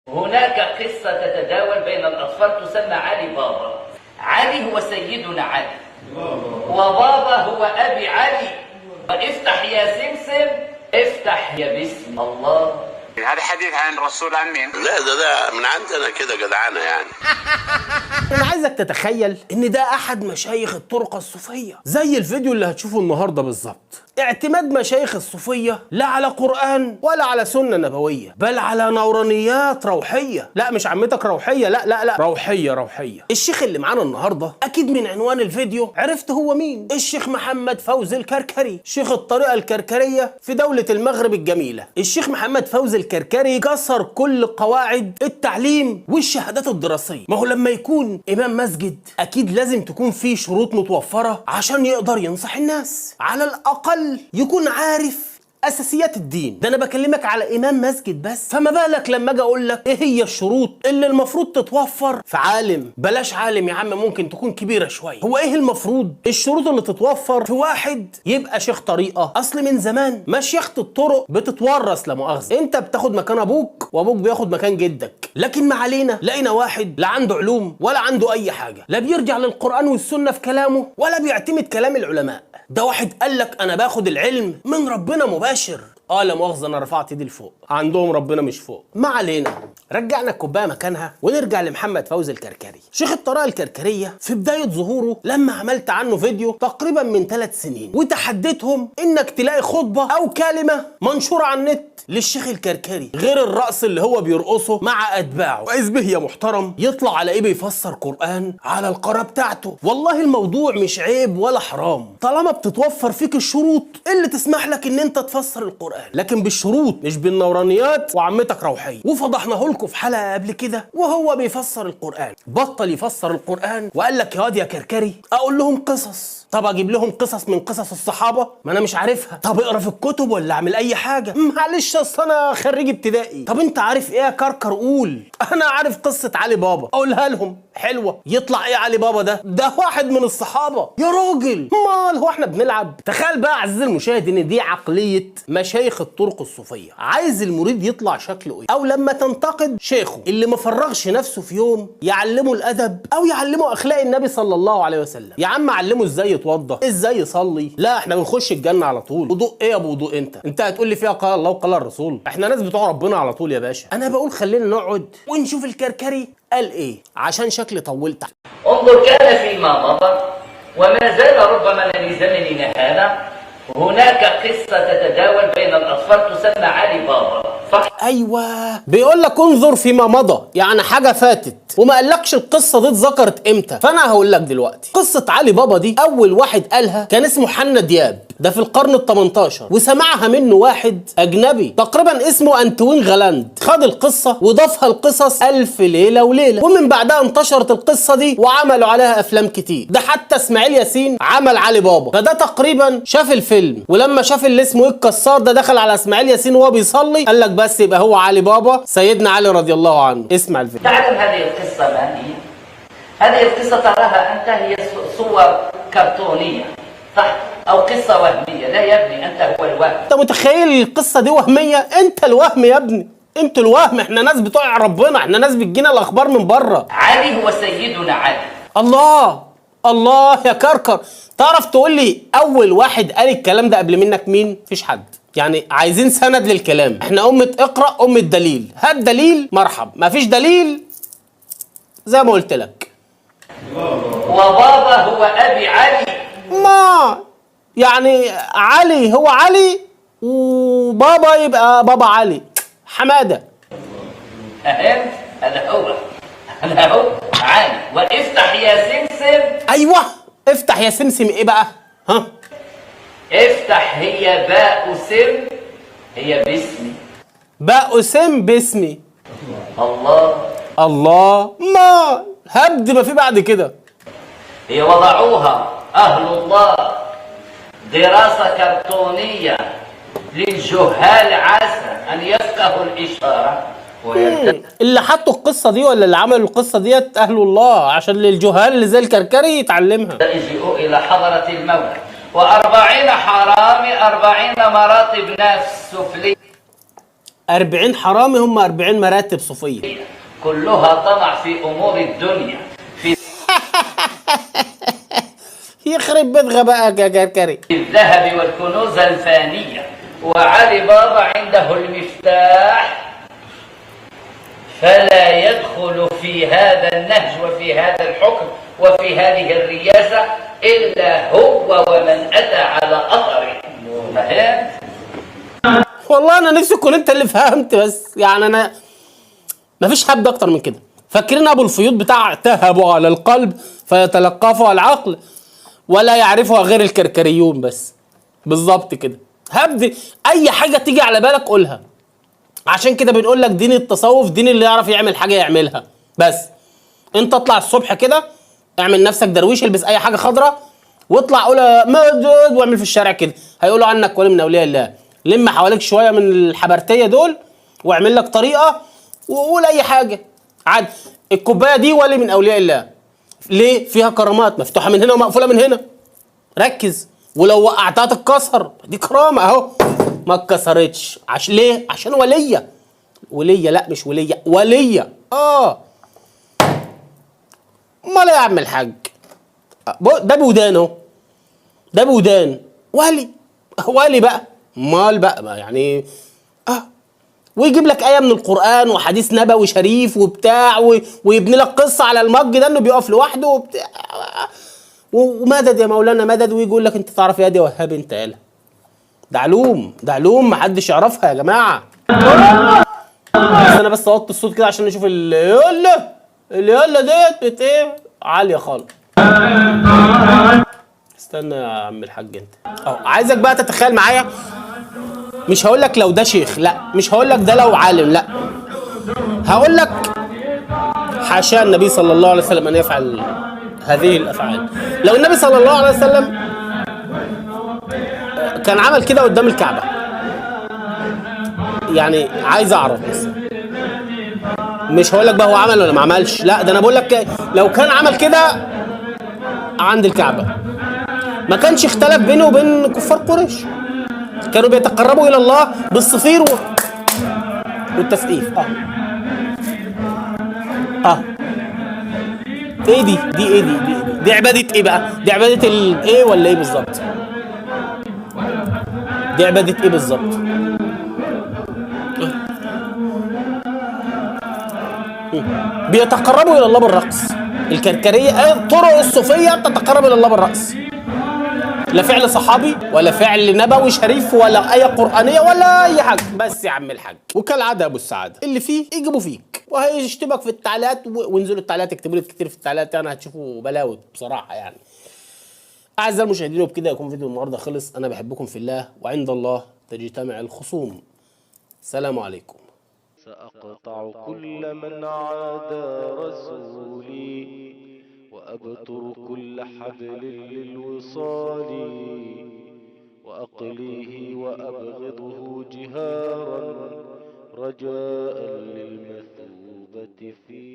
هناك قصة تتداول بين الأطفال تسمى علي بابا. علي هو سيدنا علي، وبابا هو أبي علي. افتح يا سمسم، افتح يا بسم الله. هذا حديث عن الرسول عن مين؟ لا ده من عندنا كده جدعانه يعني. انا عايزك تتخيل ان ده احد مشايخ الطرقه الصوفيه، زي الفيديو اللي هتشوفه النهارده بالظبط. اعتماد مشايخ الصوفيه لا على قرآن ولا على سنة نبوية، بل على نورانيات روحية. لا مش عمتك روحية، لا روحية. الشيخ اللي معانا النهارده اكيد من عنوان الفيديو عرفت هو مين. الشيخ محمد فوزي الكركري، شيخ الطريقة الكركرية في دولة المغرب الجميلة. الشيخ محمد فوزي الكركري كسر كل قواعد التعليم والشهادات الدراسية. ما هو لما يكون امام مسجد اكيد لازم تكون فيه شروط متوفرة عشان يقدر ينصح الناس، على الاقل يكون عارف اساسيات الدين. ده انا بكلمك على امام مسجد بس، فما بالك لما اجي اقول لك ايه هي الشروط اللي المفروض تتوفر في عالم. بلاش عالم يا عم، ممكن تكون كبيره شويه. هو ايه المفروض الشروط اللي تتوفر في واحد يبقى شيخ طريقه؟ اصل من زمان مشيخه الطرق بتتورث، لا مؤاخذه، انت بتاخد مكان ابوك وابوك بياخد مكان جدك. لكن ما علينا، لقينا واحد لا عنده علوم ولا عنده اي حاجه، لا بيرجع للقران والسنه في كلامه ولا بيعتمد كلام العلماء. ده واحد قال لك انا باخد العلم من ربنا مباشر. لا مؤاخذة، انا رفعت ايدي لفوق، عندهم ربنا مش فوق. ما علينا، رجعنا الكوبايه مكانها ونرجع لمحمد فوزي الكركري، شيخ الطريقه الكركريه. في بدايه ظهوره لما عملت عنه فيديو تقريبا من 3 سنين، وتحديتهم انك تلاقي خطبه او كلمه منشوره على النت للشيخ الكركري غير الرقص اللي هو بيرقصه مع اتباعه. واذ به يا محترم يطلع على ايه بيفسر قرآن على القناه بتاعته. والله الموضوع مش عيب ولا حرام طالما بتتوفر فيك الشروط اللي تسمح لك ان انت تفسر القرآن، لكن بالشروط مش بالنورانيات وعمتك روحيه. وفضحناه لكم في حلقه قبل كده وهو بيفسر القرآن، بطل يفسر القرآن وقال لك يا واد يا كركري اقول لهم قصص. طب اجيب لهم قصص من قصص الصحابه؟ ما انا مش عارفها. طب اقرا في الكتب ولا اعمل اي حاجه؟ معلش اصل انا خريج ابتدائي. طب انت عارف ايه يا كركر؟ قول. انا عارف قصه علي بابا، اقولها لهم حلوه. يطلع ايه علي بابا ده واحد من الصحابه يا راجل. امال هو احنا بنلعب؟ تخيل بقى عزيزي المشاهد ان دي عقليه مشايخ الطرق الصوفيه. عايز المريد يطلع شكله ايه؟ او لما تنتقد شيخه اللي ما فرغش نفسه في يوم يعلمه الادب او يعلمه اخلاق النبي صلى الله عليه وسلم. يا عم علمه ازاي يتوضا، ازاي يصلي. لا احنا بنخش الجنه على طول. وضوء ايه يا ابو وضوء؟ انت هتقول لي فيها قال الله وقال الرسول؟ احنا ناس بتوع ربنا على طول يا باشا. انا بقول خلينا نقعد ونشوف الكركري قال ايه، عشان شكلي طولت. انظر، كان فيما مضى وما زال ربما لزمننا هذا هناك قصة تتداول بين الأطفال تسمى علي بابا، صح؟ ايوه، بيقول لك انظر فيما مضى، يعني حاجه فاتت، وما قالكش القصه دي اتذكرت امتى. فانا هقول لك دلوقتي. قصه علي بابا دي اول واحد قالها كان اسمه حنا دياب، ده في القرن ال18، وسمعها منه واحد اجنبي تقريبا اسمه انتوين غلاند. خد القصه وضافها لقصص الف ليله وليله، ومن بعدها انتشرت القصه دي وعملوا عليها افلام كتير. ده حتى اسماعيل ياسين عمل علي بابا. فده تقريبا شاف الفيلم، ولما شاف اللي اسمه ايه الكسار ده دخل على اسماعيل ياسين وهو بيصلي، قال لك بس يبقى هو علي بابا سيدنا علي رضي الله عنه. اسمع الفيلم. تعلم هذه القصة ما هي؟ هذه القصة تراها أنت هي صور كرتونية، صح؟ أو قصة وهمية. لا يا ابني، أنت هو الوهم. أنت متخيل القصة دي وهمية؟ أنت الوهم يا ابني، أنت الوهم. إحنا ناس بتوع ربنا، إحنا ناس بتجينا الأخبار من بره. علي هو سيدنا علي. الله يا كركر، تعرف تقول لي أول واحد قال الكلام ده قبل منك مين؟ مفيش حد. يعني عايزين سند للكلام. إحنا أمة اقرأ، أمة دليل. هات دليل مرحب، مفيش دليل زي ما قلت لك. وبابا هو أبي علي. ما يعني علي هو علي وبابا يبقى بابا علي حمادة. فهمت؟ هذا هو علي. وافتح يا سمسم. ايوه، افتح يا سمسم. ايه بقى؟ ها؟ افتح هي باء سم، هي باسمي. باء سم باسمي. الله. ما هبد ما في بعد كده. هي وضعوها أهل الله دراسة كرتونية للجهال، عسى أن يفقهوا الإشارة اللي حطوا القصة دي ولا اللي عملوا القصة ديت أهل الله، عشان للجهال اللي زي الكركري يتعلمها. يجيئوا إلى حضرة المولى، و40 حرامي 40 مراتب نفس سفلية. 40 حرامي هم 40 مراتب صوفيه. كلها طمع في أمور الدنيا، في يخرب بيت غبائك يا كركري. الذهب والكنوز الفانية. وعلي بابا عنده المفتاح، فلا يدخل في هذا النهج وفي هذا الحكم وفي هذه الرياسة إلا هو ومن أتى على أثره. فهمت؟ والله انا نفسي تكون انت اللي فهمت، بس يعني انا مفيش هبد اكتر من كده. فاكرين ابو الفيوض بتاع تهب على القلب فيتلقفها العقل ولا يعرفها غير الكركريون بس. بالظبط كده، هبد اي حاجه تيجي على بالك قولها. عشان كده بنقول لك دين التصوف دين اللي يعرف يعمل حاجه يعملها. بس انت اطلع الصبح كده، اعمل نفسك درويش، البس اي حاجه خضراء واطلع قول مدد واعمل في الشارع كده، هيقولوا عنك ولي من اولياء الله. لم حواليك شويه من الحبرتيه دول واعمل لك طريقه وقول اي حاجه عادي. الكوبايه دي ولي من اولياء الله، ليه؟ فيها كرامات، مفتوحه من هنا ومقفوله من هنا. ركز، ولو وقعتها تتكسر، دي كرامه اهو، ما اتكسرتش. ليه؟ عشان وليه. وليه، لا مش وليه، وليه. امال ايه يا عم الحاج؟ ده بودان اهو، ده بودان ولي. ولي بقى، امال بقى يعني ويجيب لك ايه من القران وحديث نبوي شريف وبتاع ويبني لك قصه على المج ده انه بيقف لوحده وبتاع ومدد يا مولانا مدد، ويجي يقول لك انت تعرف يا دي وهاب انت يالا. ده علوم، ده علوم محدش يعرفها يا جماعه. بس انا بس اوطي الصوت كده عشان نشوف يلا ديت ايه عاليه خالص. استنى يا عم الحاج انت عايزك بقى تتخيل معايا. مش هقول لك لو ده شيخ، لا مش هقول لك ده لو عالم، لا هقول لك حاشا النبي صلى الله عليه وسلم ان يفعل هذه الافعال. لو النبي صلى الله عليه وسلم كان عمل كده قدام الكعبه، يعني عايز اعرف بس، مش هقول لك بقى هو عمل ولا ما عملش، لا ده انا بقول لك لو كان عمل كده عند الكعبه ما كانش اختلف بينه وبين كفار قريش. كانوا بيتقربوا الى الله بالصفير والتسقيف. ايه دي ايه دي عباده ايه بقى؟ دي عباده ايه ولا ايه بالظبط؟ دي عباده ايه بالظبط؟ بيتقربوا الى الله بالرقص. الكركريه الطرق الصوفيه تتقرب الى الله بالرقص، لا فعل صحابي ولا فعل نبوي شريف ولا آية قرآنية ولا أي حاجة. بس يا عم الحاج، وكالعادة يا أبو السعادة اللي فيه يجيبوا فيك، وهيشتمك في التعليقات وانزلوا التعليقات اكتبوا لي كتير في التعليقات، يعني هتشوفوا بلاوي بصراحة يعني. أعزائي المشاهدين، وبكده يكون فيديو النهارده خلص. أنا بحبكم في الله وعند الله تجتمع الخصوم. سلام عليكم. سأقطع كل من عادى رسولي وأبتر كل حبل للوصال وأقليه وأبغضه جهارا رجاء للمثوبة فيه.